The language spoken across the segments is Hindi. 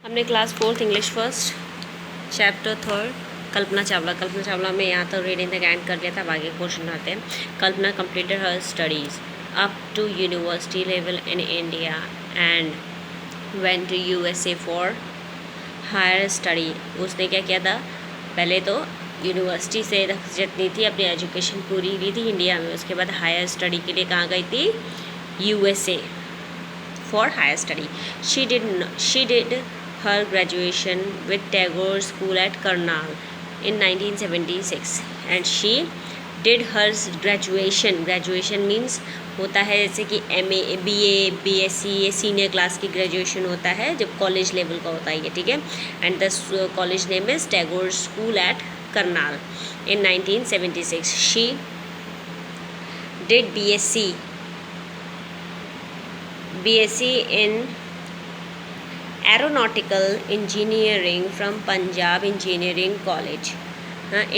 हमने class 4th English first chapter 3 Kalpana Chawla में यहाँ तक रीडिंग द एंड कर लिया था। अब आगे क्वेश्चन आते हैं। Kalpana completed her studies up to university level in India and went to USA for higher study. उसने क्या किया था, पहले तो यूनिवर्सिटी से जितनी थी अपनी एजुकेशन पूरी ली थी इंडिया में, उसके बाद हायर स्टडी के लिए कहाँ गई थी, USA for higher study. She did her graduation with Tagore School at Karnal in 1976 and she did her graduation means होता है जैसे कि MA BA BSc ये सीनियर क्लास की ग्रेजुएशन होता है जब कॉलेज लेवल का होता है ये, ठीक है। And the college name is Tagore school eight Karnal in 1976. She did BSc in Aeronautical Engineering from Punjab Engineering College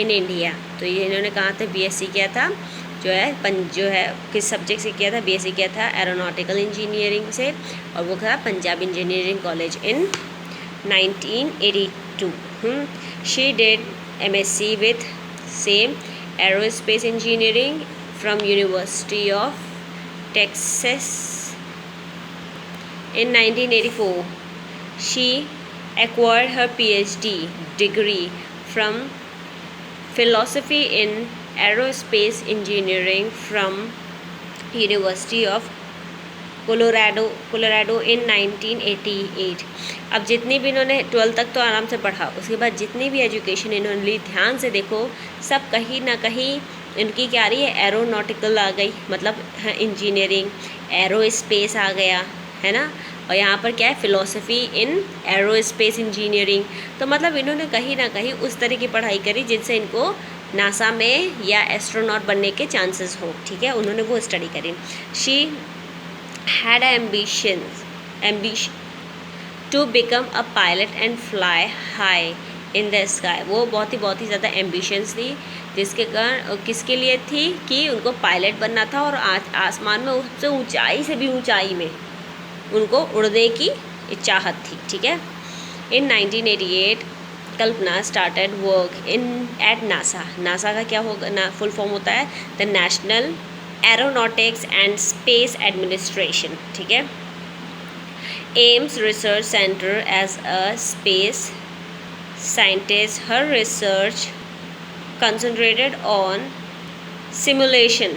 in India. तो ये इन्होंने कहाँ था BSc किया था, जो है किस सब्जेक्ट से किया था, BSc किया था एरोनॉटिकल इंजीनियरिंग से, और वो था Punjab engineering college in 1982. She did MSc with same aerospace engineering from University of Texas. In 1984, she acquired her PhD degree from philosophy in aerospace engineering from University of Colorado in 1988. अब जितनी भी इन्होंने 12th तक तो आराम से पढ़ा, उसके बाद जितनी भी एजुकेशन इन्होंने ली, ध्यान से देखो सब कहीं ना कहीं इनकी क्या आ रही है, एरोनॉटिकल आ गई, मतलब इंजीनियरिंग, एरोस्पेस आ गया है ना, और यहाँ पर क्या है, फ़िलोसफी इन एरोस्पेस इंजीनियरिंग। तो मतलब इन्होंने कहीं ना कहीं उस तरह की पढ़ाई करी जिनसे इनको नासा में या एस्ट्रोनॉट बनने के चांसेस हो, ठीक है, उन्होंने वो स्टडी करी। She had ambition to become a pilot and fly high in the sky. वो बहुत ही ज़्यादा एम्बिशंस थी, जिसके कारण किसके लिए थी कि उनको पायलट बनना था और आसमान में उससे ऊंचाई से भी ऊंचाई में उनको उड़ने की चाहत थी, ठीक है। In 1988 Kalpana started work at NASA का क्या होगा ना, फुल फॉर्म होता है the National Aeronautics and Space Administration, ठीक है। Ames Research Center as a space scientist, her research concentrated on simulation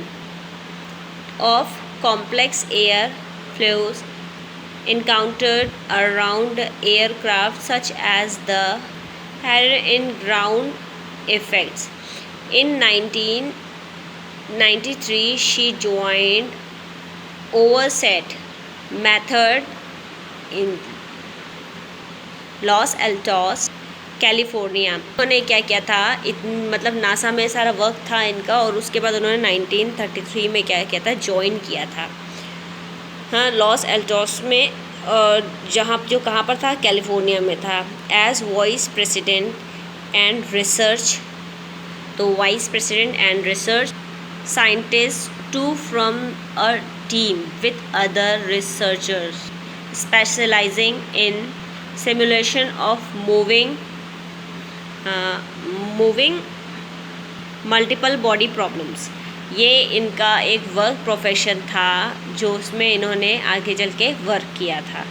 of complex air flows encountered around aircraft such as the error in ground effects. In 1993 she joined oversight method in Los Altos California. उन्होंने क्या किया था, मतलब नासा में सारा वर्क था इनका, और उसके बाद उन्होंने 1933 में क्या किया था, ज्वाइन किया था, हाँ, लॉस एल्टोस में, जहाँ जो कहाँ पर था, कैलिफोर्निया में था। As vice president and research, तो vice president and research scientist too from a team with other researchers specializing in simulation of moving multiple body problems. ये इनका एक वर्क प्रोफेशन था जो उसमें इन्होंने आगे चल के वर्क किया था।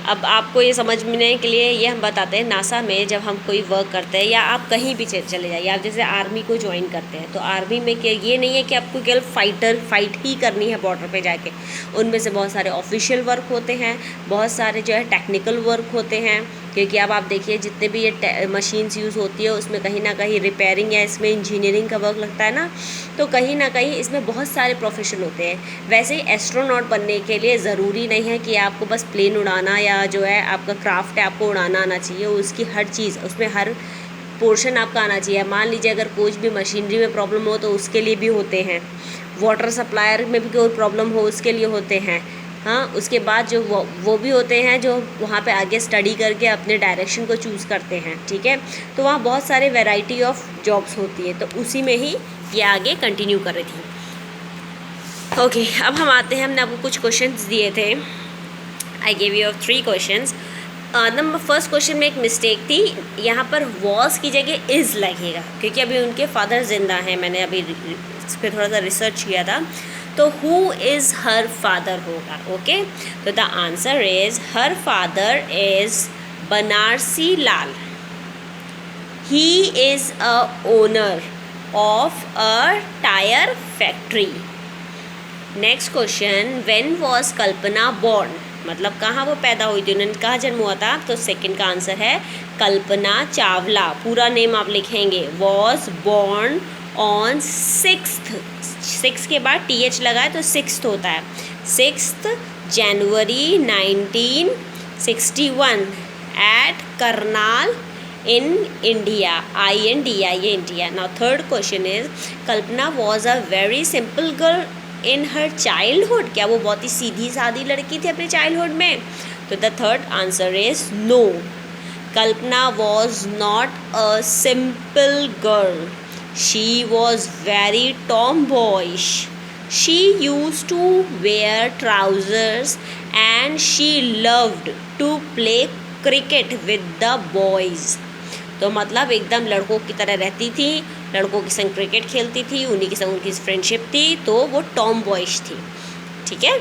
अब आपको ये समझने के लिए ये हम बताते हैं, नासा में जब हम कोई वर्क करते हैं या आप कहीं भी चले जाइए, आप जैसे आर्मी को ज्वाइन करते हैं, तो आर्मी में क्या ये नहीं है कि आपको केवल फाइट ही करनी है बॉर्डर पे जाके, उनमें से बहुत सारे ऑफिशियल वर्क होते हैं, बहुत सारे जो है टेक्निकल वर्क होते हैं, क्योंकि अब आप देखिए जितने भी ये मशीन्स यूज़ होती है उसमें कहीं ना कहीं रिपेयरिंग या इसमें इंजीनियरिंग का वर्क लगता है ना, तो कहीं ना कहीं इसमें बहुत सारे प्रोफेशन होते हैं। वैसे ही एस्ट्रोनॉट बनने के लिए ज़रूरी नहीं है कि आपको बस प्लेन उड़ाना या जो है आपका क्राफ्ट है आपको उड़ाना आना चाहिए, उसकी हर चीज़ उसमें हर पोर्शन आपका आना चाहिए। मान लीजिए अगर कुछ भी मशीनरी में प्रॉब्लम हो तो उसके लिए भी होते हैं, वाटर सप्लायर में भी कोई प्रॉब्लम हो उसके लिए होते हैं, हाँ। उसके बाद जो वो भी होते हैं जो वहाँ पे आगे स्टडी करके अपने डायरेक्शन को चूज़ करते हैं, ठीक है। तो वहाँ बहुत सारे वैरायटी ऑफ जॉब्स होती है, तो उसी में ही ये आगे कंटिन्यू कर रही थी। ओके, अब हम आते हैं, हमने आपको कुछ क्वेश्चंस दिए थे I give you 3 questions. Number first question में एक मिस्टेक थी, यहाँ पर वॉज की जगह इज़ लगेगा क्योंकि अभी उनके फादर जिंदा हैं। मैंने अभी इस पर थोड़ा सा रिसर्च किया था, तो हु इज़ हर फादर होगा। ओके, तो the answer is her father is Banarasi Lal. He is a owner of a tyre factory. Next question, when was Kalpana born, मतलब कहाँ वो पैदा हुई थी, उन्होंने कहाँ जन्म हुआ था। तो सेकंड का आंसर है कल्पना चावला। पूरा नेम आप लिखेंगे, वॉज बॉर्न ऑन 6 के बाद TH लगा है तो 6 होता है, 6 January 1961 at Karnal in India, INDIA, India. Now third question is, Kalpana was a very simple girl in her childhood. क्या वो बहुत ही सीधी सादी लड़की थी अपने चाइल्डहुड में? तो the third answer is no. Kalpana was not a simple girl. She was very tomboyish. She used to wear trousers and she loved to play cricket with the boys. तो मतलब एकदम लड़कों की तरह रहती थी, लड़कों के संग क्रिकेट खेलती थी, उन्हीं के संग उनकी फ्रेंडशिप थी, तो वो टॉम बॉयज थी। ठीक है।